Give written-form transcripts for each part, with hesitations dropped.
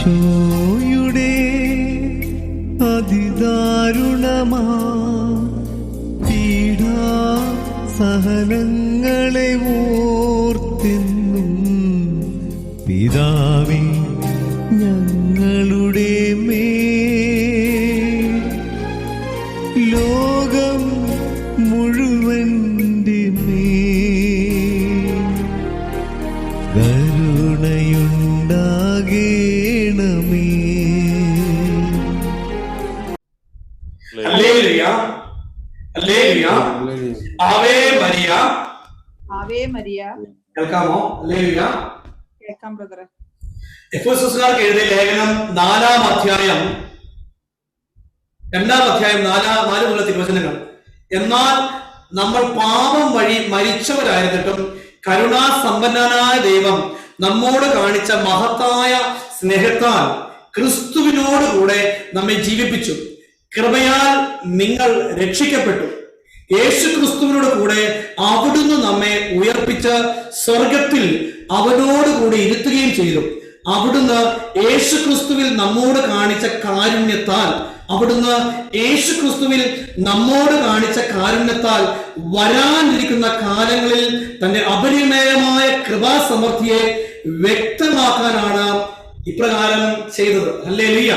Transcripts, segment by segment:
ഈശോയുടെ അതിദാരുണമാ പീഡാ സഹനങ്ങളെ ഓർത്തെന്നും പിതാവേ ഞങ്ങളുടെ മേൽ ലോകം മുഴുവൻ്റെ മേൽ കരുണയുണ്ടാകേണമേ. Hallelujah hallelujah. Ave Maria Ave Maria. കേൾക്കാമോ? ഹല്ലേലൂയ. കേൾക്കാം ബ്രദറെ. എഫെസോസുകാർക്ക് എഴുതിയ ലേഖനം 4-ാം അധ്യായം 4 മുതൽ തിരുവചനങ്ങൾ. എന്നാൽ നമ്മൾ പാപം വഴി മരിച്ചവരായിരുന്നിട്ടും കരുണാസമ്പന്നനായ ദൈവം നമ്മോട് കാണിച്ച മഹത്തായ സ്നേഹത്താൽ ക്രിസ്തുവിനോടുകൂടെ നമ്മെ ജീവിപ്പിച്ചു. കൃപയാൽ നിങ്ങൾ രക്ഷിക്കപ്പെട്ടു. യേശു ക്രിസ്തുവിനോട് കൂടെ അവിടുന്ന് നമ്മെ ഉയർപ്പിച്ച് സ്വർഗത്തിൽ അവനോടുകൂടി ഇരുത്തുകയും ചെയ്തു. അവിടുന്ന് യേശു ക്രിസ്തുവിൽ നമ്മോട് കാണിച്ച കാരുണ്യത്താൽ വരാനിരിക്കുന്ന കാലങ്ങളിൽ തന്റെ അപരിമേയമായ കൃപാസമൃദ്ധിയെ വ്യക്തമാക്കാനാണ് ഇപ്രകാരം ചെയ്തത്. Hallelujah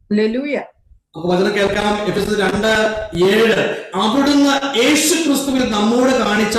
hallelujah. നമുക്ക് വചനം കേൾക്കാം. എഫെസോസ് 2:7. അവിടുന്ന് യേശു ക്രിസ്തുവിൽ നമ്മോട് കാണിച്ച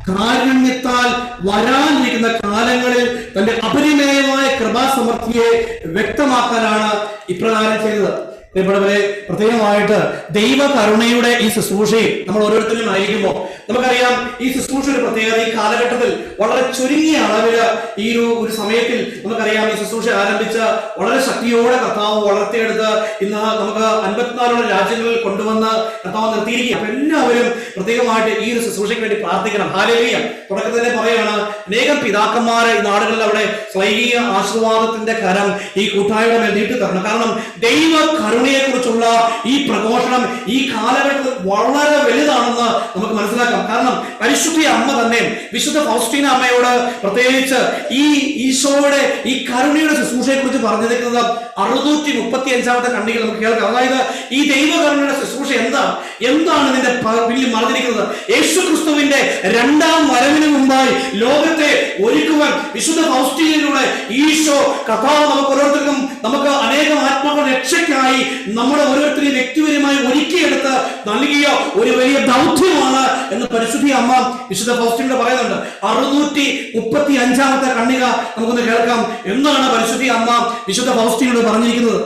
കാരുണ്യത്താൽ വരാനിരിക്കുന്ന കാലങ്ങളിൽ തന്റെ അപരിമേയമായ കൃപാസമൃദ്ധിയെ വ്യക്തമാക്കാനാണ് ഇപ്രകാരം ചെയ്തത്. പ്രിയപ്പെട്ടവരെ, പ്രത്യേകമായിട്ട് ദൈവകരുണയുടെ ഈ ശുശ്രൂഷയിൽ നമ്മൾ ഓരോരുത്തരും ആയിരിക്കുമ്പോൾ നമുക്കറിയാം ഈ ശുശ്രൂഷ ഒരു പ്രത്യേകത. ഈ കാലഘട്ടത്തിൽ വളരെ ചുരുങ്ങിയ അളവില് ഈ ഒരു സമയത്തിൽ നമുക്കറിയാം ഈ ശുശ്രൂഷ ആരംഭിച്ച വളരെ ശക്തിയോടെ കർത്താവ് വളർത്തിയെടുത്ത് ഇന്ന് നമുക്ക് 54 രാജ്യങ്ങളിൽ കൊണ്ടുവന്ന് കർത്താവ് നിർത്തിയിരിക്കുക. അപ്പൊ എല്ലാവരും പ്രത്യേകമായിട്ട് ഈ ഒരു ശുശ്രൂഷയ്ക്ക് വേണ്ടി പ്രാർത്ഥിക്കണം. ഹല്ലേലൂയ. തുടക്കത്തിൽ തന്നെ പറയാണ്, അനേകം പിതാക്കന്മാരെ ഈ നാടുകളിൽ അവിടെ സ്വൈകിക ആശീർവാദത്തിന്റെ കരം ഈ കൂട്ടായ്മ മേൽ നീട്ടി തരണം. കാരണം ദൈവ കരുണയെ കുറിച്ചുള്ള ഈ പ്രഘോഷണം ഈ കാലഘട്ടത്തിൽ വളരെ വലുതാണെന്ന് നമുക്ക് മനസ്സിലാക്കാം. കാരണം പരിശുദ്ധ അമ്മ തന്നെ വിശുദ്ധ ഫൗസ്റ്റീന അമ്മയോട് പ്രത്യേകിച്ച് ഈ ഈശോയുടെ ഈ കരുണയുടെ ശുശ്രൂഷയെ കുറിച്ച് പറഞ്ഞിരിക്കുന്നത് 635-ാമത്തെ ഖണ്ഡിക നമുക്ക് കേൾക്കാം. അതായത് ഈ ദൈവകരുണയുടെ ശുശ്രൂഷ എന്താണ് ഇതിന്റെ പിന്നിൽ മറഞ്ഞിരിക്കുന്നത്? യേശു ക്രിസ്തുവിന്റെ 2-ാം വരവിന് മുമ്പായി ലോകത്തെ ഒരുക്കുവാൻ വിശുദ്ധ ഫൗസ്റ്റീനയിലൂടെ ഈശോ കഥാവ് നമുക്ക് ഓരോരുത്തർക്കും നമുക്ക് അനേകം ആത്മാക്കളുടെ രക്ഷയ്ക്കായി നമ്മുടെ ഓരോരുത്തരെയും വ്യക്തിപരമായി ഒരുക്കിയെടുത്ത് നൽകിയ ഒരു വലിയ ദൗത്യമാണ് എന്ന് പരിശുദ്ധ അമ്മ വിശുദ്ധ ഫൗസ്റ്റീനയോട് പറയുന്നുണ്ട്. 635-ാമത്തെ ഖണ്ഡിക നമുക്കൊന്ന് കേൾക്കാം. എന്താണ് പരിശുദ്ധ അമ്മ വിശുദ്ധ ഫൗസ്റ്റീനയോട് പറഞ്ഞിരിക്കുന്നത്?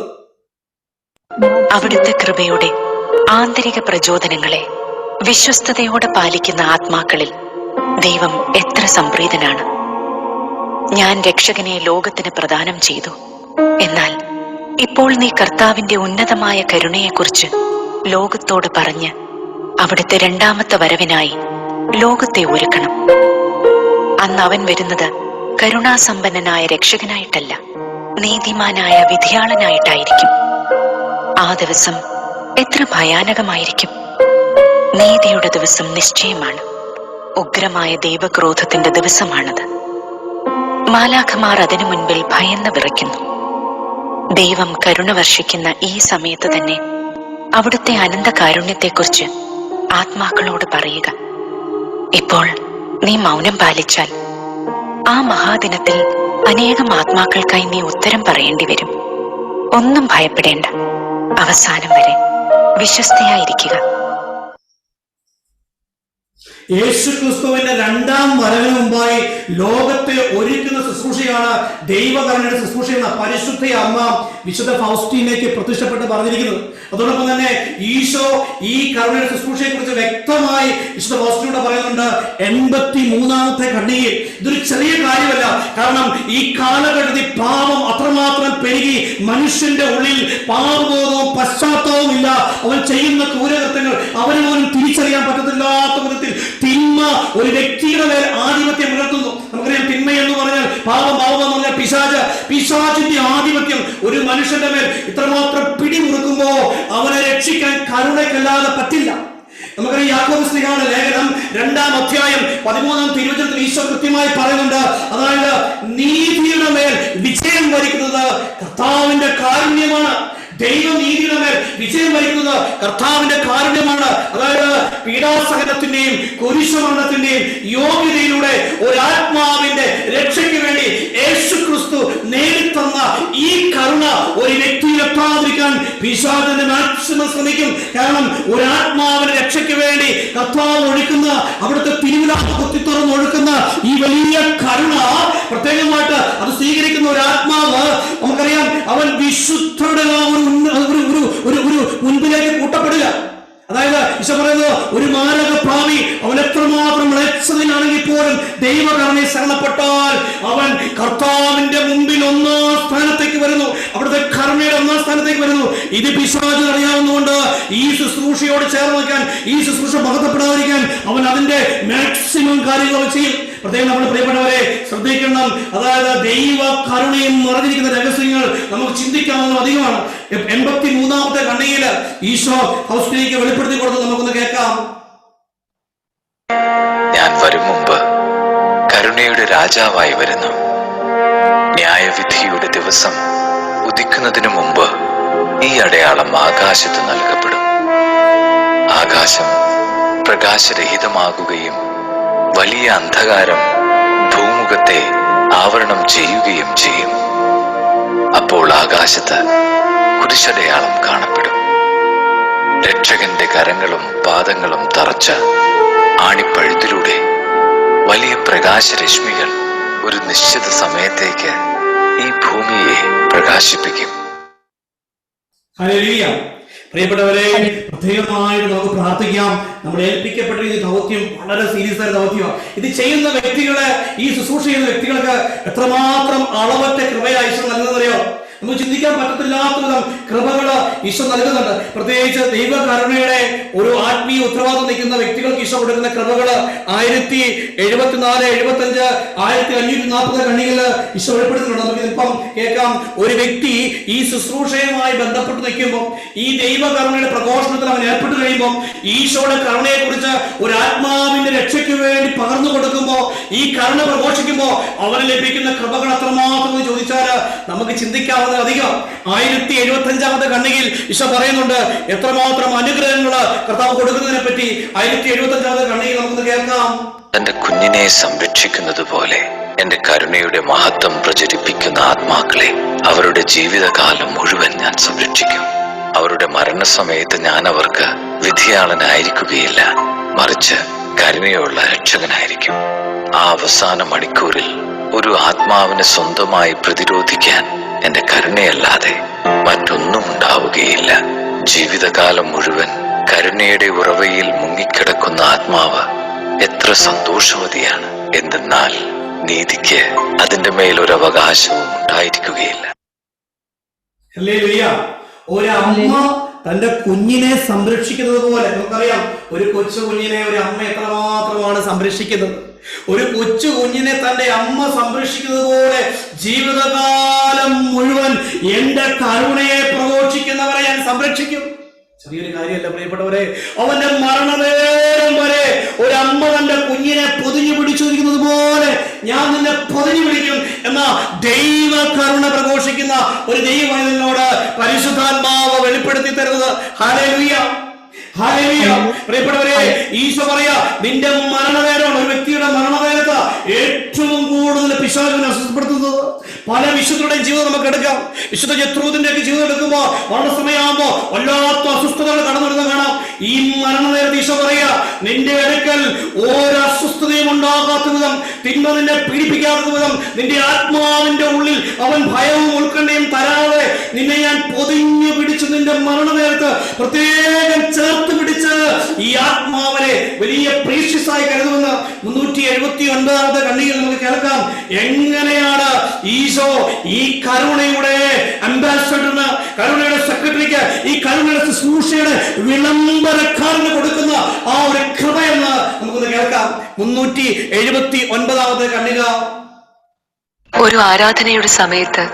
അവിടുത്തെ കൃപയുടെ ആന്തരിക പ്രചോദനങ്ങളെ വിശ്വസ്തയോടെ പാലിക്കുന്ന ആത്മാക്കളിൽ ദൈവം എത്ര സംപ്രീതനാണ്. ഞാൻ രക്ഷകനെ ലോകത്തിന് പ്രദാനം ചെയ്തു. എന്നാൽ ഇപ്പോൾ നീ കർത്താവിന്റെ ഉന്നതമായ കരുണയെക്കുറിച്ച് ലോകത്തോട് പറഞ്ഞ് അവിടുത്തെ 2-ാമത്തെ വരവിനായി ലോകത്തെ ഒരുക്കണം. അന്ന് അവൻ വരുന്നത് കരുണാസമ്പന്നനായ രക്ഷകനായിട്ടല്ല, നീതിമാനായ വിധിയാളനായിട്ടായിരിക്കും. ആ ദിവസം എത്ര ഭയാനകമായിരിക്കും! നീതിയുടെ ദിവസം നിശ്ചയമാണ്. ഉഗ്രമായ ദൈവക്രോധത്തിന്റെ ദിവസമാണത്. മാലാഖമാർ അതിനു മുൻപിൽ ഭയന്ന് വിറയ്ക്കുന്നു. ദൈവം കരുണ വർഷിക്കുന്ന ഈ സമയത്ത് തന്നെ അവിടുത്തെ അനന്ത കാരുണ്യത്തെക്കുറിച്ച് ആത്മാക്കളോട് പറയുക. ഇപ്പോൾ നീ മൗനം പാലിച്ചാൽ ആ മഹാദിനത്തിൽ അനേകം ആത്മാക്കൾക്കായി നീ ഉത്തരം പറയേണ്ടി വരും. ഒന്നും ഭയപ്പെടേണ്ട. അവസാനം വരെ വിശ്വസ്തയായിരിക്കുക. യേശു ക്രിസ്തുവിന്റെ 2-ാം വരവിന് മുമ്പായി ലോകത്തെ ഒരുക്കുന്ന ശുശ്രൂഷയാണ് ദൈവകരുണയുടെ ശുശ്രൂഷ എന്ന പരിശുദ്ധ അമ്മ വിശുദ്ധ ഫൗസ്റ്റീനയ്ക്ക് പ്രത്യക്ഷപ്പെട്ട് പറഞ്ഞിരിക്കുന്നത്. അതോടൊപ്പം തന്നെ ഈശോ ഈ കരുണയുടെ ശുശ്രൂഷയെ കുറിച്ച് വ്യക്തമായി വിശുദ്ധ ഫൗസ്റ്റീനോട് പറയുന്നുണ്ട് 83-ാമത്തെ ഖണ്ഡികയിൽ. ഇതൊരു ചെറിയ കാര്യമല്ല. കാരണം ഈ കാലഘട്ടത്തിൽ പാപം അത്രമാത്രം പെരുകി മനുഷ്യന്റെ ഉള്ളിൽ പാപബോധവും പശ്ചാത്തലവും ഇല്ല. അവൻ ചെയ്യുന്ന ക്രൂരകൃത്യങ്ങൾ അവന് പോലും തിരിച്ചറിയാൻ പറ്റത്തില്ലാത്ത വിധത്തിൽ തിന്മ ഒരു വ്യക്തിയുടെ മേൽ ആധിപത്യം പുലർത്തുന്നു. നമുക്കറിയാം, തിന്മ എന്ന് പറഞ്ഞാൽ പാപം എന്ന് പറഞ്ഞാൽ പിശാചിന്റെ ആധിപത്യം ഒരു മനുഷ്യന്റെ മേൽ ഇത്രമാത്രം പിടിമുറുക്കുമ്പോ അവനെ രക്ഷിക്കാൻ കരുണയ്ക്കല്ലാതെ പറ്റില്ല. നമുക്കറിയാം, യാക്കോബ് ശ്ലീഹായുടെ ലേഖനം 2-ാം അധ്യായം 13-ാം തിരുവചനത്തിൽ ഈശോ കൃത്യമായി പറയുന്നുണ്ട്. അതായത് നീതിയുടെ മേൽ വിജയം വരിക്കുന്നത് വിജയം വരിക്കുന്നത് കർത്താവിന്റെ കാരുണ്യമാണ്. അതായത് പീഡാസഹനത്തിന്റെയും കുരിശുമരണത്തിന്റെയും യോഗ്യതയിലൂടെ ഒരാത്മാവിന്റെ രക്ഷയ്ക്ക് വേണ്ടി യേശു ക്രിസ്തു നേടിത്തന്ന ഈ കരുണ ഒരു വ്യക്തിയിൽ എത്താതിരിക്കാൻ പിശാചിന്റെ മാക്സിമം ശ്രമിക്കും. കാരണം ഒരാത്മാവിന്റെ രക്ഷയ്ക്ക് വേണ്ടി കർത്താവ് ഒഴുക്കുന്ന, അവിടുത്തെ തിരുവിലാപ്പ് കുത്തി തുറന്നൊഴുക്കുന്ന ഈ വലിയ കരുണ പ്രത്യേകമായിട്ട് അത് സ്വീകരിക്കുന്ന ഒരു ആത്മാവ്, നമുക്കറിയാം, അവൻ വിശുദ്ധരുടെ ഒരു മുൻപിലേക്ക് കൂട്ടപ്പെടില്ല. അതായത് ഈശോ പറയുന്നത്, ഒരു മാരക പാപി അവൻ എത്രമാത്രം മ്ലേച്ഛതയിലാണെങ്കിൽ പോലും ദൈവകരുണയെ ശരണപ്പെട്ടാൽ അവൻ കർത്താവിന്റെ മുമ്പിൽ ഒന്നാം സ്ഥാനത്തേക്ക് വരുന്നു, അവിടുത്തെ കരുണയുടെ ഒന്നാം സ്ഥാനത്തേക്ക് വരുന്നു. ഇത് പിശാചിന് അറിയാവുന്നതുകൊണ്ട് ഈ ശുശ്രൂഷയോട് ചേർന്ന് വയ്ക്കാൻ, ഈ ശുശ്രൂഷ മഹത്വപ്പെടാതിരിക്കാൻ അവൻ അതിന്റെ മാക്സിമം കാര്യങ്ങൾ ചെയ്യും. പ്രത്യേകം നമ്മൾ പ്രിയപ്പെട്ടവരെ ശ്രദ്ധിക്കണം. അതായത് ദൈവ കരുണയും നിറഞ്ഞിരിക്കുന്ന രഹസ്യങ്ങൾ നമുക്ക് ചിന്തിക്കാവുന്ന അധികമാണ്. 83-ാമത്തെ ഖണ്ഡികയിൽ ഈശോ ഫൗസ്റ്റിനയ്ക്ക് വെളിപ്പെടുത്തി കൊടുത്ത് നമുക്കൊന്ന് കേൾക്കാം. ഞാൻ വരും മുമ്പ് കരുണയുടെ രാജാവായി വരുന്നു. ന്യായവിധിയുടെ ദിവസം ഉദിക്കുന്നതിനു മുമ്പ് ഈ അടയാളം ആകാശത്ത് നൽകപ്പെടും. ആകാശം പ്രകാശരഹിതമാകുകയും വലിയ അന്ധകാരം ഭൂമുഖത്തെ ആവരണം ചെയ്യുകയും ചെയ്യും. അപ്പോൾ ആകാശത്ത് കുരിശടയാളം കാണപ്പെടും. രക്ഷകന്റെ കരങ്ങളും പാദങ്ങളും തറച്ച ആണിപ്പഴുത്തിലൂടെ വലിയ പ്രകാശരശ്മികൾ ഒരു നിശ്ചിത സമയത്തേക്ക് ഈ ഭൂമിയെ പ്രകാശിപ്പിക്കും. ഹല്ലേലൂയ. പ്രിയപ്പെട്ടവരെ, പ്രത്യേകമായിട്ട് നമുക്ക് പ്രാർത്ഥിക്കാം. നമ്മൾ ഏൽപ്പിക്കപ്പെട്ടിരിക്കുന്ന ദൗത്യം വളരെ സീരിയസ് ആയ ദൗത്യമാണ്. ഇത് ചെയ്യുന്ന വ്യക്തികളെ, ഈ ശുശ്രൂഷ ചെയ്യുന്ന വ്യക്തികൾക്ക് എത്രമാത്രം അളവറ്റ കൃപയായി ഈശോ നൽകുന്നറിയോ? നമുക്ക് ചിന്തിക്കാൻ പറ്റത്തില്ലാത്ത വിധം കൃപകള് ഈശോ നൽകുന്നുണ്ട്. പ്രത്യേകിച്ച് ദൈവകരുണയുടെ ഒരു ആത്മീയ ഉത്തരവാദിത്വം നിൽക്കുന്ന വ്യക്തികൾക്ക് ഈശോ കൊടുക്കുന്ന കൃപകള് 1074, 75, 1540 ഖണ്ഡികയില് ഈശോ വെളിപ്പെടുത്തുന്നുണ്ട്. നമുക്ക് ഇപ്പം കേൾക്കാം. ഒരു വ്യക്തി ഈ ശുശ്രൂഷയുമായി ബന്ധപ്പെട്ട് നിൽക്കുമ്പോൾ, ഈ ദൈവകരുണയുടെ പ്രഘോഷണത്തിൽ അവൻ ഏർപ്പെട്ട് കഴിയുമ്പോൾ, ഈശോയുടെ കരുണയെ കുറിച്ച് ഒരു ആത്മാവിന്റെ രക്ഷയ്ക്ക് വേണ്ടി പകർന്നു കൊടുക്കുമ്പോൾ, ഈ കരുണ പ്രഘോഷിക്കുമ്പോൾ അവന് ലഭിക്കുന്ന കൃപകൾ എത്രമാത്രം എന്ന് ചോദിച്ചാൽ നമുക്ക് ചിന്തിക്കാവുന്ന അധികം. 1075-ാമത്തെ ഖണ്ഡികയിൽ ഈശോ പറയുന്നുണ്ട് എത്രമാത്രം അനുഗ്രഹങ്ങള് കർത്താവ് കൊടുക്കുന്നതിനെ പറ്റി. 1075-ാമത്തെ ഖണ്ഡികയിൽ നമുക്കൊന്ന് കേൾക്കാം. തന്റെ കുഞ്ഞിനെ സംരക്ഷിക്കുന്നത് പോലെ എന്റെ കരുണയുടെ മഹത്വം പ്രചരിപ്പിക്കുന്ന ആത്മാക്കളെ അവരുടെ ജീവിതകാലം മുഴുവൻ ഞാൻ സംരക്ഷിക്കും. അവരുടെ മരണസമയത്ത് ഞാൻ അവർക്ക് വിധിയാളനായിരിക്കുകയില്ല, മറിച്ച് കരുണയുള്ള രക്ഷകനായിരിക്കും. ആ അവസാന മണിക്കൂറിൽ ഒരു ആത്മാവിനെ സ്വന്തമായി പ്രതിരോധിക്കാൻ എന്റെ കരുണയല്ലാതെ മറ്റൊന്നും ഉണ്ടാവുകയില്ല. ജീവിതകാലം മുഴുവൻ കരുണയുടെ ഉറവയിൽ മുങ്ങിക്കിടക്കുന്ന ആത്മാവ് എത്ര സന്തോഷവതിയാണ്. എന്തെന്നാൽ നീതിക്ക് അതിന്റെ മേലൊരവകാശവും ഉണ്ടായിരിക്കുകയില്ല. ഹല്ലേലൂയ. ഒരമ്മ തന്റെ കുഞ്ഞിനെ സംരക്ഷിക്കുന്നത് പോലെ, നമുക്കറിയാം ഒരു കൊച്ചു കുഞ്ഞിനെ ഒരു അമ്മ എത്രമാത്രമാണ് സംരക്ഷിക്കുന്നത്. ഒരു കൊച്ചു കുഞ്ഞിനെ തന്റെ അമ്മ സംരക്ഷിക്കുന്നത് പോലെ ജീവിതകാലം മുഴുവൻ എന്റെ കരുണയെ പ്രഘോഷിക്കുന്നവരെ ഞാൻ സംരക്ഷിക്കും. ചെറിയൊരു കാര്യമല്ല പ്രിയപ്പെട്ടവരെ. അവന്റെ മരണനേരം വരെ ഒരമ്മ തന്റെ കുഞ്ഞിനെ പൊതിഞ്ഞു പിടിച്ചിരിക്കുന്നത് പോലെ ഞാൻ നിന്നെ പൊതിഞ്ഞു പിടിക്കും എന്ന ദൈവ കരുണ പ്രഘോഷിക്കുന്ന ഒരു ദൈവനോട് പരിശുദ്ധാത്മാവ് വെളിപ്പെടുത്തി തരുന്നത്. Hallelujah, hallelujah. പ്രിയപ്പെട്ടവരെ, ഈശോ പറയാ നിന്റെ മരണനേരമാണ്, ഒരു വ്യക്തിയുടെ മരണനേരത്ത് ഏറ്റവും കൂടുതൽ പിശാചിനെ അസ്വസ്ഥപ്പെടുത്തുന്നത്. പല വിശുദ്ധരുടെയും ജീവിതം നമുക്ക് എടുക്കാം. വിശുദ്ധ ജത്രൂദിന്റെ ഒക്കെ ജീവിതം എടുക്കുമ്പോൾ മരണസമയമാകുമ്പോ വല്ലാത്ത അസ്വസ്ഥതകൾ കടന്നു വരുന്നത് കാണാം. ഈ മരണനേരത്ത് ഈശോ പറയാ നിന്റെ അടുക്കൽ ഓരോ അസ്വസ്ഥതയും ഉണ്ടാകാത്ത വിധം, തിന്മ നിന്നെ പീഡിപ്പിക്കാത്ത വിധം, നിന്റെ ആത്മാവിന്റെ ഉള്ളിൽ അവൻ ഭയവും ഉത്കണ്ഠയും തരാതെ നിന്നെ ഞാൻ പൊതിഞ്ഞു പിടിച്ച് നിന്റെ മരണനേരത്ത് പ്രത്യേകം ചേർത്ത് പിടിച്ച് ഈ ആത്മാവിനെ വലിയ പ്രീഷ്യസായി കരുതുമെന്ന് 379-ാമത്തെ ഖണ്ഡികയിൽ നമുക്ക് കേൾക്കാം. എങ്ങനെയാണ് ഈശോ ഈ കരുണയുടെ അംബാസഡറിന്, കരുണയുടെ സെക്രട്ടറിക്ക്, ഈ കരുണയുടെ ശുശ്രൂഷയുടെ വിളംബരക്കാരന് കൊടുക്കുന്ന ആ ഒരു കൃപയെന്ന് നമുക്കൊന്ന് കേൾക്കാം. 379-ാമത്തെ ഖണ്ഡിക. ഒരു ആരാധനയുടെ സമയത്ത്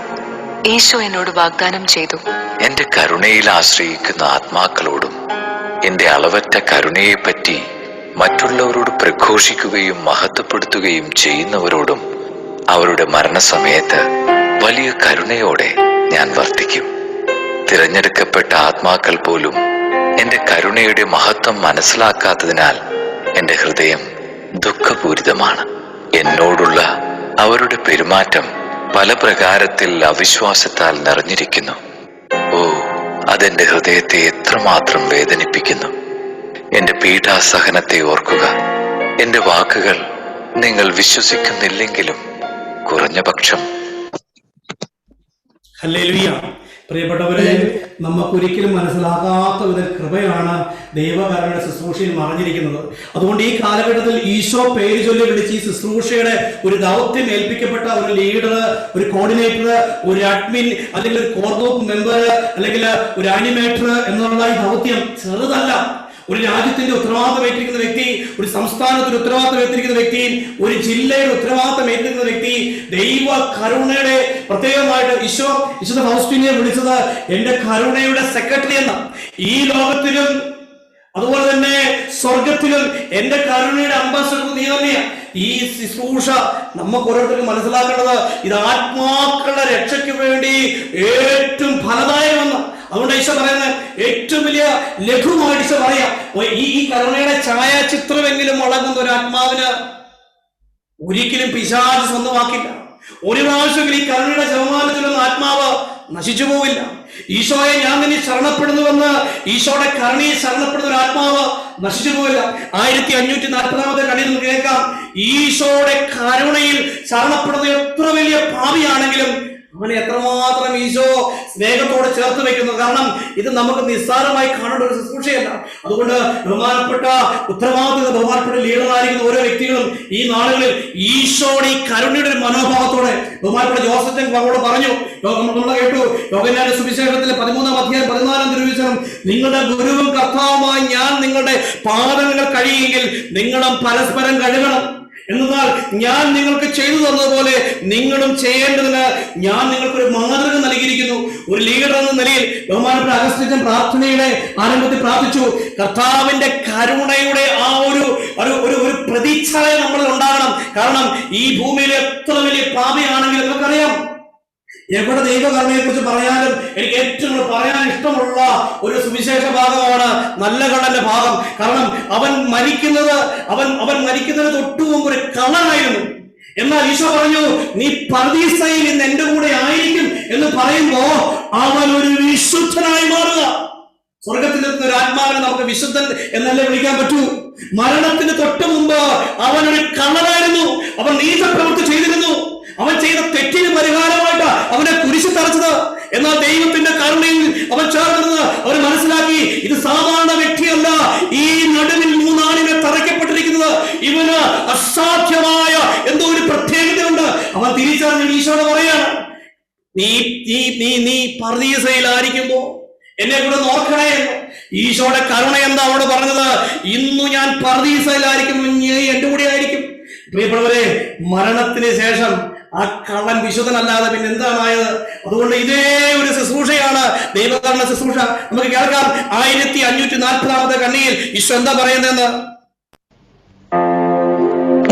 ഈശോ എന്നോട് വാഗ്ദാനം ചെയ്തു, എന്റെ കരുണയിൽ ആശ്രയിക്കുന്ന ആത്മാക്കളോടും എന്റെ അളവറ്റ കരുണയെപ്പറ്റി മറ്റുള്ളവരോട് പ്രഘോഷിക്കുകയും മഹത്വപ്പെടുത്തുകയും ചെയ്യുന്നവരോടും അവരുടെ മരണസമയത്ത് വലിയ കരുണയോടെ ഞാൻ വർത്തിക്കും. തിരഞ്ഞെടുക്കപ്പെട്ട ആത്മാക്കൾ പോലും എന്റെ കരുണയുടെ മഹത്വം മനസ്സിലാക്കാത്തതിനാൽ എന്റെ ഹൃദയം ദുഃഖപൂരിതമാണ്. എന്നോടുള്ള അവരുടെ പെരുമാറ്റം പല പ്രകാരത്തിൽ അവിശ്വാസത്താൽ നിറഞ്ഞിരിക്കുന്നു. ഓ, അതെന്റെ ഹൃദയത്തെ എത്രമാത്രം വേദനിപ്പിക്കുന്നു. എന്റെ പീഡാസഹനത്തെ ഓർക്കുക. എന്റെ വാക്കുകൾ നിങ്ങൾ വിശ്വസിക്കുന്നില്ലെങ്കിലും കുറഞ്ഞപക്ഷം. ഹല്ലേലൂയ. പ്രിയപ്പെട്ടവരെ, നമുക്കൊരിക്കലും മനസ്സിലാകാത്ത വിധ കൃപയാണ് ദൈവകരുണയുടെ ശുശ്രൂഷയിൽ മറഞ്ഞിരിക്കുന്നത്. അതുകൊണ്ട് ഈ കാലഘട്ടത്തിൽ ഈശോ പേര് ചൊല്ലി വിളിച്ച് ഈ ശുശ്രൂഷയുടെ ഒരു ദൗത്യം ഏൽപ്പിക്കപ്പെട്ട ഒരു ലീഡർ, ഒരു കോർഡിനേറ്റർ, ഒരു അഡ്മിൻ, അല്ലെങ്കിൽ ഒരു കോർ ഗ്രൂപ്പ് മെമ്പർ, അല്ലെങ്കിൽ ഒരു ആനിമേറ്റർ എന്നുള്ള ഈ ദൗത്യം ചെറുതല്ല. ഒരു രാജ്യത്തിന്റെ ഉത്തരവാദിത്തം ഏറ്റിരിക്കുന്ന വ്യക്തി, ഒരു സംസ്ഥാനത്തിന് ഉത്തരവാദിത്തം ഏറ്റിരിക്കുന്ന വ്യക്തി, ഒരു ജില്ലയുടെ ഉത്തരവാദിത്തം ഏറ്റിരിക്കുന്ന വ്യക്തി, ദൈവ കരുണയുടെ പ്രത്യേകമായിട്ട് വിശുദ്ധ ഫൗസ്റ്റീനെ വിളിച്ചത് എന്റെ കരുണയുടെ സെക്രട്ടറി എന്ന. ഈ ലോകത്തിലും അതുപോലെ തന്നെ സ്വർഗത്തിലും എന്റെ കരുണയുടെ അംബാസഡർ നീ തന്നെയാണ്. ഈ ശുശ്രൂഷ നമുക്ക് ഓരോരുത്തർക്കും മനസ്സിലാക്കേണ്ടത് ഇത് ആത്മാക്കളുടെ രക്ഷയ്ക്ക് വേണ്ടി ഏറ്റവും ഫലദായകമെന്ന്. അതുകൊണ്ട് ഈശോ പറയുന്നത് ഏറ്റവും വലിയ ലഘുവായിട്ട് ഈശോ പറയാം, ഈ കരുണയുടെ ഛായാചിത്രമെങ്കിലും വളങ്ങുന്ന ഒരു ആത്മാവിന് ഒരിക്കലും പിശാച് സ്വന്തമാക്കില്ല. ഒരു പ്രാവശ്യമെങ്കിലും ഈ കരുണയുടെ ശതമാനത്തിലൊന്നും ആത്മാവ് നശിച്ചു പോവില്ല. ഈശോയെ ഞാൻ നിന്നെ ശരണപ്പെടുന്നുവെന്ന് ഈശോയുടെ കരുണയെ ശരണപ്പെടുന്ന ഒരു ആത്മാവ് നശിച്ചു പോവില്ല. 1540 കണ്ണിൽ നമുക്ക് കേൾക്കാം, ഈശോയുടെ കരുണയിൽ ശരണപ്പെടുന്ന എത്ര വലിയ പാപിയാണെങ്കിലും അവനെ എത്രമാത്രം ഈശോ സ്നേഹത്തോടെ ചേർത്ത് വെക്കുന്നു. കാരണം ഇത് നമുക്ക് നിസ്സാരമായി കാണേണ്ട ഒരു ശുശ്രൂഷയല്ല. അതുകൊണ്ട് ബഹുമാനപ്പെട്ട ലീഡറായിരിക്കുന്ന ഓരോ വ്യക്തികളും ഈ നാളുകളിൽ ഈശോയുടെ ഈ കരുണയുടെ ഒരു മനോഭാവത്തോടെ, ബഹുമാനപ്പെട്ട ജോസഫ് നമ്മളോട് പറഞ്ഞു, നമ്മൾ കേട്ടു, യോഹന്നാന്റെ സുവിശേഷത്തിലെ 13-ാം അധ്യായം 14-ാം തിരുവചനം, നിങ്ങളുടെ ഗുരുവും കർത്താവുമായി ഞാൻ നിങ്ങളുടെ പാദങ്ങൾ കഴിയുമെങ്കിൽ നിങ്ങളും പരസ്പരം കഴുകണം. എന്നാൽ ഞാൻ നിങ്ങൾക്ക് ചെയ്തു തന്നതുപോലെ നിങ്ങളും ചെയ്യേണ്ടതിന് ഞാൻ നിങ്ങൾക്കൊരു മാതൃക നൽകിയിരിക്കുന്നു. ഒരു ലീഡർ എന്ന നിലയിൽ ബഹുമാനപ്പെട്ട അഗസ്റ്റിൻ പ്രാർത്ഥനയുടെ ആരംഭത്തിൽ പ്രാർത്ഥിച്ചു, കർത്താവിന്റെ കരുണയുടെ ആ ഒരു പ്രതീക്ഷ നമ്മളിൽ ഉണ്ടാകണം. കാരണം ഈ ഭൂമിയിൽ എത്ര വലിയ പാപിയാണെങ്കിലും നമുക്കറിയാം, എവിടെ ദൈവകരുണയെ കുറിച്ച് പറയാനും എനിക്ക് ഏറ്റവും പറയാൻ ഇഷ്ടമുള്ള ഒരു സുവിശേഷ ഭാഗമാണ് നല്ല കള്ളന്റെ ഭാഗം. കാരണം അവൻ മരിക്കുന്നതിന് തൊട്ടു മുമ്പ് ഒരു കള്ളനായിരുന്നു. എന്നാൽ ഈശോ പറഞ്ഞു, നീ പർദീസയിൽ ഇന്ന് എന്റെ കൂടെ ആയിരിക്കും എന്ന് പറയുമ്പോ അവൻ ഒരു വിശുദ്ധനായി മാറുക. സ്വർഗത്തിലെത്തുന്ന ഒരു ആത്മാവിനെ നമുക്ക് വിശുദ്ധൻ എന്നല്ലേ വിളിക്കാൻ പറ്റൂ. മരണത്തിന് തൊട്ട് മുമ്പ് അവൻ ഒരു കള്ളനായിരുന്നു. അവൻ നീചപ്രവൃത്തി ചെയ്തിരുന്നു. അവൻ ചെയ്ത തെറ്റിന് പരിഹാരമായിട്ട് അവനെ കുരിശ് തറച്ചത്. എന്നാൽ ദൈവത്തിന്റെ കരുണയിൽ അവൻ ചേർന്നത് അവർ മനസ്സിലാക്കി, ഇത് സാധാരണ വ്യക്തിയല്ല, ഈ നടുവിൽ 3 ആണിനെ തറയ്ക്കപ്പെട്ടിരിക്കുന്നത് ഇവന് അസാധ്യമായ എന്തോ ഒരു പ്രത്യേകതയുണ്ട്. അവൻ തിരിച്ചറിഞ്ഞ ഈശോയോട് പറയാണ്, നീ പർദീസയിലായിരിക്കുമ്പോ എന്നെ കൂടെ നോക്കണേ എന്ന്. ഈശോയുടെ കരുണ എന്താ അവിടെ പറഞ്ഞത്? ഇന്നു ഞാൻ പർദീസയിലായിരിക്കും, നീ എന്റെ കൂടെ ആയിരിക്കും. പ്രിയപ്പെട്ടവരെ, മരണത്തിന് ശേഷം ആ കള്ളൻ വിശുദ്ധനല്ലാതെ പിന്നെ എന്താണായത്? അതുകൊണ്ട് ഇതേ ഒരു ശുശ്രൂഷയാണ് ദൈവകരുണ ശുശ്രൂഷ. നമുക്ക് കേൾക്കാം 1540 കണ്ണിയിൽ ഈശോ എന്താ പറയുന്നതെന്ന്.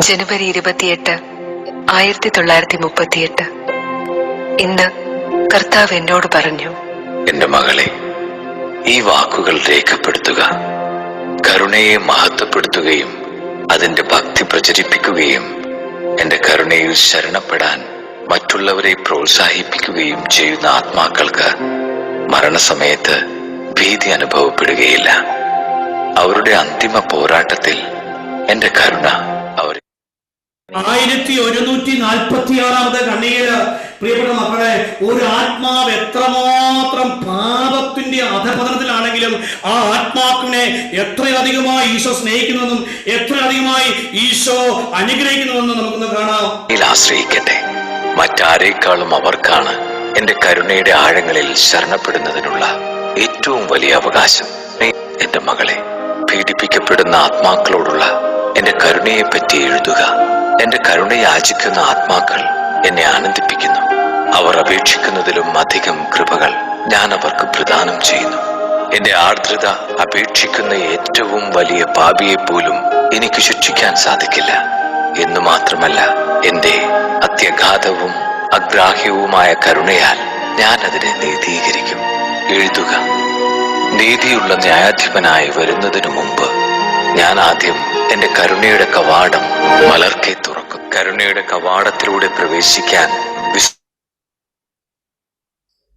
ജനുവരി 28, 1938. ഇന്ന് കർത്താവ് എന്നോട് പറഞ്ഞു, എന്റെ മകളെ, ഈ വാക്കുകൾ രേഖപ്പെടുത്തുക. കരുണയെ മഹത്വപ്പെടുത്തുകയും അതിന്റെ ഭക്തി പ്രചരിപ്പിക്കുകയും എന്റെ കരുണയിൽ ശരണപ്പെടാൻ മറ്റുള്ളവരെ പ്രോത്സാഹിപ്പിക്കുകയും ചെയ്യുന്ന ആത്മാക്കൾക്ക് മരണസമയത്ത് ഭീതി അനുഭവപ്പെടുകയില്ല. അവരുടെ അന്തിമ പോരാട്ടത്തിൽ എന്റെ കരുണ അവരെ 1146 കണ്ണിയില് പ്രിയപ്പെട്ട മക്കളെ, ഒരു ആത്മാവ് എത്രമാത്രം പാപത്തിന്റെ അധപതനത്തിലാണെങ്കിലും ആ ആത്മാവിനെ എത്രയധികമായി ഈശോ സ്നേഹിക്കുന്നെന്നും എത്രയധികമായി ഈശോ അനുഗ്രഹിക്കുന്നുവെന്നും നമുക്കൊന്ന് കാണാം. ആശ്രയിക്കട്ടെ. മറ്റാരേക്കാളും അവർക്കാണ് എന്റെ കരുണയുടെ ആഴങ്ങളിൽ ശരണപ്പെടുന്നതിനുള്ള ഏറ്റവും വലിയ അവകാശം. എന്റെ മകളെ, പീഡിപ്പിക്കപ്പെടുന്ന ആത്മാക്കളോടുള്ള എന്റെ കരുണയെ പറ്റി എഴുതുക. എന്റെ കരുണ യാചിക്കുന്ന ആത്മാക്കൾ എന്നെ ആനന്ദിപ്പിക്കുന്നു. അവർ അപേക്ഷിക്കുന്നതിലും അധികം കൃപകൾ ഞാൻ അവർക്ക് പ്രദാനം ചെയ്യുന്നു. എന്റെ ആർദ്രത അപേക്ഷിക്കുന്ന ഏറ്റവും വലിയ പാപിയെ പോലും എനിക്ക് ശിക്ഷിക്കാൻ സാധിക്കില്ല. എന്നു മാത്രമല്ല, എന്റെ അത്യഗാധവും അഗ്രാഹ്യവുമായ കരുണയാൽ ഞാൻ അതിനെ നീതീകരിക്കും. എഴുതുക, നീതിയുള്ള ന്യായാധിപനായി വരുന്നതിനു മുമ്പ് ഞാൻ ആദ്യം എന്റെ കരുണയുടെ കവാടം മലർക്കെ തുറക്കും. കരുണയുടെ കവാടത്തിലൂടെ പ്രവേശിക്കാൻ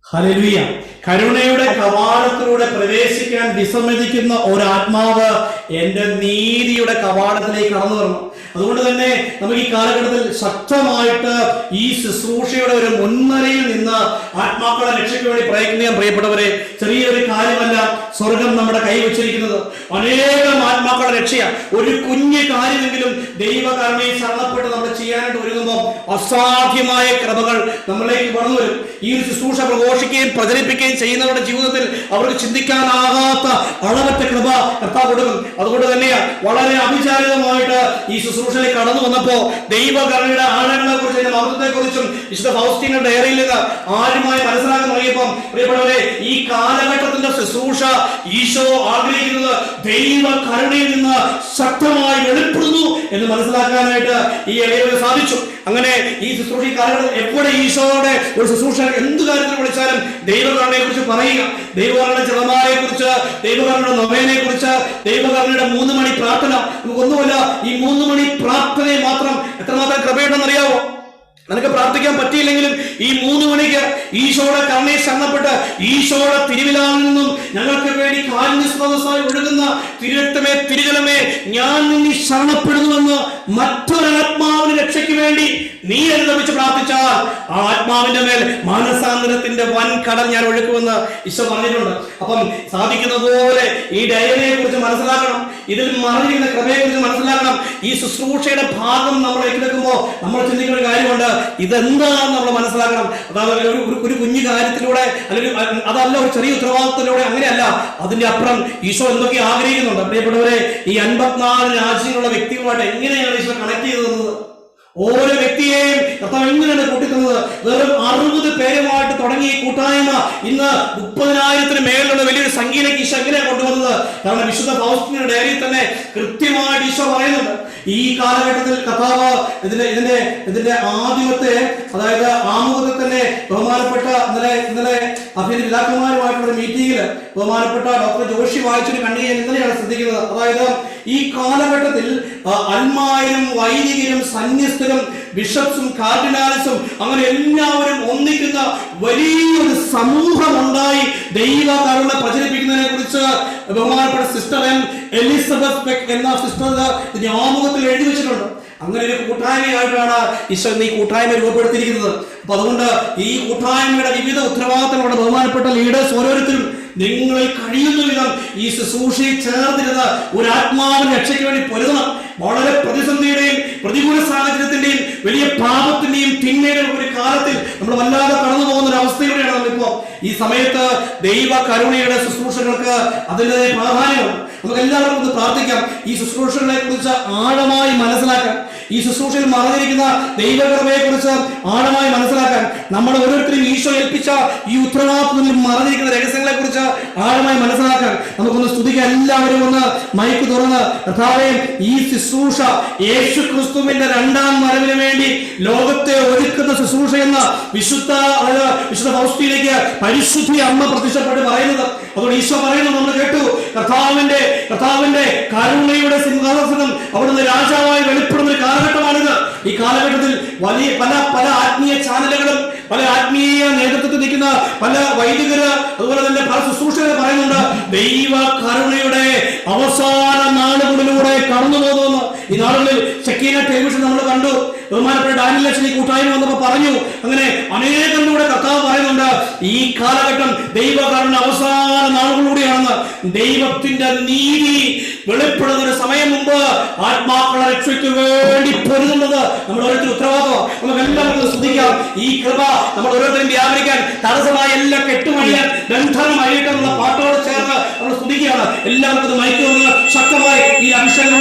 ഹല്ലേലൂയ. കരുണയുടെ കവാടത്തിലൂടെ പ്രവേശിക്കാൻ വിസമ്മതിക്കുന്ന ഒരാത്മാവ് എന്റെ നീതിയുടെ കവാടത്തിലേക്ക് കടന്നു വരണം. അതുകൊണ്ട് തന്നെ നമുക്ക് ഈ കാലഘട്ടത്തിൽ ശക്തമായിട്ട് ഈ ശുശ്രൂഷയുടെ ഒരു മുൻനിരയിൽ നിന്ന് ആത്മാക്കളെ രക്ഷയ്ക്ക് വേണ്ടി പ്രയത്നിക്കാൻ പ്രിയപ്പെട്ടവരെ, ചെറിയൊരു കാര്യമല്ല സ്വർഗം നമ്മുടെ കൈവച്ചിരിക്കുന്നത്. അനേകം ആത്മാക്കളുടെ രക്ഷയാണ്. ഒരു കുഞ്ഞു കാര്യമെങ്കിലും ദൈവകരുണയിൽ ശരണപ്പെട്ട് നമ്മൾ ചെയ്യാനായിട്ട് ഒരുങ്ങുമ്പോൾ അസാധ്യമായ കൃപകൾ നമ്മളിലേക്ക് വളർന്നു വരും. ഈ ഒരു ശുശ്രൂഷ പ്രഘോഷിക്കുകയും പ്രചരിപ്പിക്കുകയും ചെയ്യുന്നവരുടെ ജീവിതത്തിൽ അവർക്ക് ചിന്തിക്കാനാകാത്ത അളവറ്റ കൃപ കർത്താവ് കൊടുക്കും. അതുകൊണ്ട് തന്നെയാണ് വളരെ അവിചാരിതമായിട്ട് ഈ ശുശ്രൂഷയിലേക്ക് കടന്നു വന്നപ്പോ ദൈവകരുണയുടെ ആഴങ്ങളെ കുറിച്ച്, മഹത്വത്തെ കുറിച്ചും വിശുദ്ധ ഫൗസ്റ്റീന ഡയറിയിൽ നിന്ന് ആരുമായി മനസ്സിലാക്കാൻ തുടങ്ങിയപ്പം പ്രിയപ്പെട്ടവരെ, ഈ കാലഘട്ടത്തിന്റെ ശുശ്രൂഷ ഈശോ ആഗ്രഹിക്കുന്നത് ദൈവകരുണയിൽ നിന്ന് ശക്തമായി വെളിപ്പെടുന്നു എന്ന് മനസ്സിലാക്കാനായിട്ട് ഈ ഇളയവന് സാധിച്ചു. അങ്ങനെ ഈ ശുശ്രൂഷ കാലഘട്ടത്തിൽ എവിടെ ഈശോയുടെ ഒരു ശുശ്രൂഷ എന്ത് കാര്യത്തിൽ വിളിച്ചാലും ദൈവകരുണയെ കുറിച്ച് പറയുക, ദൈവകരുണയുടെ ജപമാലയെ കുറിച്ച്, ദൈവകരുണയുടെ നൊവേനയെ കുറിച്ച്, ദൈവകരുണയുടെ 3 മണി പ്രാർത്ഥന. നമുക്കൊന്നുമല്ല, ഈ 3 മണി പ്രാർത്ഥനയെ മാത്രം എത്രമാത്രം കൃപയുണ്ടെന്ന് അറിയാവോ? നിനക്ക് പ്രാർത്ഥിക്കാൻ പറ്റിയില്ലെങ്കിലും ഈ 3 മണിക്ക് ഈശോയുടെ കരുണയെ ശരണപ്പെട്ട് ഈശോയുടെ തിരുവിലാവിൽ നിന്നും ഞങ്ങൾക്ക് വേണ്ടി കാരുണ്യസ്രോതസ്സായി ഒഴുകുന്ന തിരുരക്തമേ, തിരുജലമേ, ഞാൻ നിന്നെ ശരണപ്പെടുന്നുവെന്ന് മറ്റൊരാത്മാവിന് രക്ഷയ്ക്ക് വേണ്ടി നീ അനുദപിച്ച് പ്രാർത്ഥിച്ചാൽ ആ ആത്മാവിന്റെ മേൽ മാനസാന്തരത്തിന്റെ വൻ കടൽ ഞാൻ ഒഴുക്കുമെന്ന് ഈശോ പറഞ്ഞിട്ടുണ്ട്. അപ്പം സാധിക്കുന്നത് പോലെ ഈ ഡയറിയെ കുറിച്ച് മനസ്സിലാക്കണം, ഇതിൽ മറിഞ്ഞിരിക്കുന്ന കൃപയെ കുറിച്ച് മനസ്സിലാക്കണം. ഈ ശുശ്രൂഷയുടെ ഭാഗം നമ്മൾ ഏറ്റെടുക്കുമ്പോൾ നമ്മൾ ചിന്തിക്കുന്ന ഒരു കാര്യമുണ്ട്, ഇതെന്താണെന്ന് നമ്മൾ മനസ്സിലാക്കണം. അതായത് ഒരു കുഞ്ഞു കാര്യത്തിലൂടെ അല്ലെങ്കിൽ അതല്ല ഒരു ചെറിയ ഉത്തരവാദിത്തത്തിലൂടെ, അങ്ങനെയല്ല. അതിന്റെ അപ്പുറം ഈശോ എന്തൊക്കെ ആഗ്രഹിക്കുന്നുണ്ട്. പ്രിയപ്പെട്ടവരെ, ഈ 54 രാജ്യങ്ങളുള്ള വ്യക്തികളുമായിട്ട് എങ്ങനെയാണ് ഈശോ കണക്ട് ചെയ്തത്? ഓരോ വ്യക്തിയെയും കർത്താവ് എങ്ങനെയാണ് കൂട്ടിത്തന്നത്? വെറും 60 പേരുമായിട്ട് തുടങ്ങിയ ഈ കൂട്ടായ്മ ഇന്ന് 30,000-ന് മേലുള്ള വലിയൊരു സംഖ്യയിലേക്ക് ഈശോ എങ്ങനെയാണ് കൊണ്ടുവന്നത്? കാരണം വിശുദ്ധ ഫൗസ്റ്റീന ഡയറിയിൽ തന്നെ കൃത്യമായിട്ട് ഈശോ പറയുന്നുണ്ട്, ഈ കാലഘട്ടത്തിൽ കർത്താവ് ഇതിന്റെ ആദ്യമത്തെ, അതായത് ആമുഖത്തിൽ തന്നെ ബഹുമാനപ്പെട്ട ഇന്നലെ പിതാക്കന്മാരുമായിട്ടുള്ള മീറ്റിംഗിൽ ബഹുമാനപ്പെട്ട ഡോക്ടർ ജോഷി വായിച്ചൊരു കണ്ണിയെ ഇന്നലെയാണ് ശ്രദ്ധിക്കുന്നത്. അതായത് ഈ കാലഘട്ടത്തിൽ അൽമായരും വൈദികരും സന്യസ്തരും ബിഷപ്സും കാർഡിനാൽസും അങ്ങനെ എല്ലാവരും ഒന്നിക്കുന്ന വലിയൊരു സമൂഹം ഉണ്ടായി ദൈവകരുണ പ്രചരിപ്പിക്കുന്നതിനെ കുറിച്ച് ബഹുമാനപ്പെട്ട സിസ്റ്റർ എലിസബത്ത് ബെക്ക് എന്ന സിസ്റ്റർ ആമുഖത്തിൽ എഴുതി വെച്ചിട്ടുണ്ട്. അങ്ങനെ ഒരു കൂട്ടായ്മയായിട്ടാണ് ഈശോ ഈ കൂട്ടായ്മ രൂപപ്പെടുത്തിയിരിക്കുന്നത്. അപ്പൊ അതുകൊണ്ട് ഈ കൂട്ടായ്മയുടെ വിവിധ ഉത്തരവാദിത്തങ്ങളുടെ ബഹുമാനപ്പെട്ട ലീഡേഴ്സ് ഓരോരുത്തരും നിങ്ങളിൽ കഴിയുന്ന വിധം ഈ ശുശ്രൂഷയിൽ ചേർന്നിരുന്ന ഒരു ആത്മാവിന്റെ രക്ഷയ്ക്ക് വേണ്ടി പൊരുതണം. വളരെ പ്രതിസന്ധിയുടെയും പ്രതികൂല സാഹചര്യത്തിന്റെയും വലിയ പാപത്തിന്റെയും തിന്മയുടെയും ഒരു കാലത്തിൽ നമ്മൾ വല്ലാതെ കടന്നു പോകുന്ന ഒരു അവസ്ഥയിലൂടെയാണ് നമ്മളിപ്പോ. ഈ സമയത്ത് ദൈവ കരുണയുടെ ശുശ്രൂഷകൾക്ക് അതിൻ്റെതായ പ്രാധാന്യമുണ്ട്. നമുക്ക് എല്ലാവർക്കും ഒന്ന് പ്രാർത്ഥിക്കാം, ഈ ശുശ്രൂഷകളെ കുറിച്ച് ആഴമായി മനസ്സിലാക്കാൻ, ഈ ശുശ്രൂഷയിൽ മറഞ്ഞിരിക്കുന്ന ദൈവകൃപയെ കുറിച്ച് ആഴമായി മനസ്സിലാക്കാൻ, നമ്മൾ ഓരോരുത്തരും ഈശോ ഏൽപ്പിച്ച ഈ ഉത്തരവാദിത്വത്തിൽ മറഞ്ഞിരിക്കുന്ന രഹസ്യങ്ങളെ കുറിച്ച് ആഴമായി മനസ്സിലാക്കാൻ നമുക്കൊന്ന് സ്തുതിക്കാൻ. എല്ലാവരും ഒന്ന് മൈക്ക് തുറന്ന് കർത്താവേ, ഈ ശുശ്രൂഷ യേശു ക്രിസ്തുവിന്റെ 2ാം വരവിന് വേണ്ടി ലോകത്തെ ഒരുക്കുന്ന ശുശ്രൂഷ എന്ന വിശുദ്ധ ഫൗസ്റ്റീനയ്ക്ക് പരിശുദ്ധി അമ്മ പ്രത്യക്ഷപ്പെട്ട് പറയുന്നത്. അതുകൊണ്ട് ഈശോ പറയുന്നത് നമ്മൾ കേട്ടു, കർത്താവിന്റെ കരുണയുടെ സിംഹാസനം അവിടുന്ന് രാജാവായി വെളിപ്പെടുന്ന ഒരു കാലഘട്ടമാണിത്. ഈ കാലഘട്ടത്തിൽ വലിയ പല ആത്മീയ ചാനലുകളും പല ആത്മീയ നേതൃത്വത്തിൽ നിൽക്കുന്ന പല വൈദികര് അതുപോലെ തന്നെ പല ശുശ്രൂഷകര് പറയുന്നുണ്ട്, ദൈവ കരുണയുടെ അവസാന നാളുകളിലൂടെ കടന്നു പോകുന്നു. ഈ നാളുകളിൽ ഷക്കീന ടെലിവിഷൻ നമ്മൾ കണ്ടു, ബഹുമാനപ്പെട്ട ഡാനിയൽ അച്ഛൻ ഈ കൂട്ടായ്മ വന്നപ്പോൾ പറഞ്ഞു. അങ്ങനെ അനേകരുടെ കർത്താവ് പറയുന്നുണ്ട്, ഈ കാലഘട്ടം ദൈവകരുണ അവസാന നാളുകളിലൂടെയാണെന്ന്. ദൈവത്തിന്റെ നീതി വെളിപ്പെടുന്ന ഒരു സമയം മുമ്പ് ആത്മാക്കളെ രക്ഷയ്ക്ക് വേണ്ടി പൊരുതുന്നത് നമ്മൾ ഓരോരുത്തർ ഉത്തരവാദിത്വം. നമുക്ക് എല്ലാവർക്കും ശ്രദ്ധിക്കാം, ഈ കൃപ നമ്മൾ ഓരോരുത്തരും വ്യാപരിക്കാൻ തടസ്സമായ എല്ലാ കെട്ടുമഴിയാൻ ബന്ധനം അഴിയിട്ടെന്നുള്ള പാട്ടോട് ചേർന്ന് നമ്മൾ സ്തുതിക്കുകയാണ്. എല്ലാവർക്കും മൈക്ക് ശക്തമായി ഈ അഭിഷേകം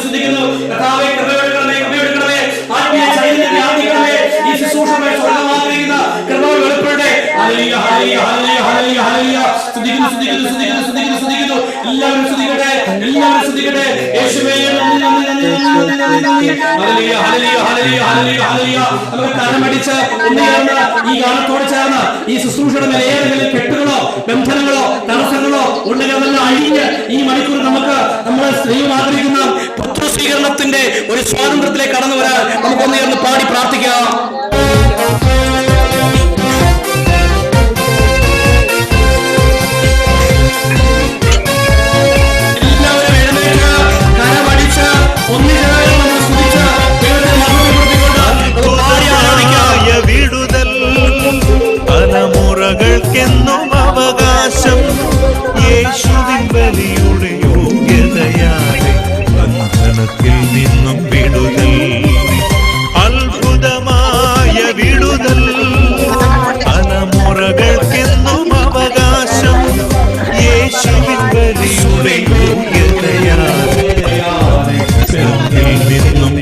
സ്തുതിക്കുന്നു. കർത്താവേ, കൃപയെടുക്കണമേ, കൃപയെടുക്കണമേ, ആത്മീയ ചൈതന്യം വ്യാപിക്കണമേ, ഈ ശുശ്രൂഷ സ്വർഗ്ഗമാഗ്രഹിക്കുന്ന കൃപ വെളിപ്പെടട്ടെ. Hallelujah, hallelujah, hallelujah. Hallelujah hallelujah. സ്തുതിക്കുന്നു സ്തുതിക്കുന്നു സ്തുതിക്കുന്നു സ്തുതിക്കുന്നു സ്തുതിക്കുന്നു. എല്ലാവരും സ്തുതിക്കട്ടെ, എല്ലാവരും സ്തുതിക്കട്ടെ. യേശുവേ നന്ദി നന്ദി നന്ദി നന്ദി നന്ദി നന്ദി നന്ദി. Hallelujah hallelujah hallelujah hallelujah hallelujah. നമുക്ക് കരമടിച്ച് ഒന്നുചേർന്ന് ഈ ഗാനത്തോട് ചേർന്ന് ഈ ശുശ്രൂഷയുടെ മേലെ ഏതെങ്കിലും കെട്ടുകളോ ബന്ധനങ്ങളോ തടസ്സങ്ങളോ ഉണ്ടെങ്കിൽ അതെല്ലാം അഴിഞ്ഞ് ഈ മണിക്കൂർ നമ്മളെ ദൈവം ആഗ്രഹിക്കുന്ന പുത്രസ്വീകരണത്തിന്റെ ഒരു സ്വാതന്ത്ര്യത്തിലേക്ക് കടന്നു വരാൻ നമുക്കൊന്ന് ചേർന്ന് പാടി പ്രാർത്ഥിക്കാം. എല്ലാവരും എഴുന്നേറ്റ് കരമടിച്ച് ഒന്നിച്ചേർന്ന് നമ്മൾ സ്തുതിച്ച് ദൈവത്തെ മഹത്വപ്പെടുത്തിക്കൊണ്ട് പാടി ആരാധിക്കാം. വിടുതൽ തലമുറകൾക്കെന്നും അവകാശം യേശുവിൻ ബലിയുടെ യോഗ്യതയാലെ ബന്ധനത്തിൽ നിന്നും വിടുതൽ, അത്ഭുതമായ വിടുതൽ തലമുറകൾക്കെന്നും അവകാശം യേശുവിൻ ബലിയുടെ യോഗ്യതയാലെ ബന്ധനത്തിൽ നിന്നും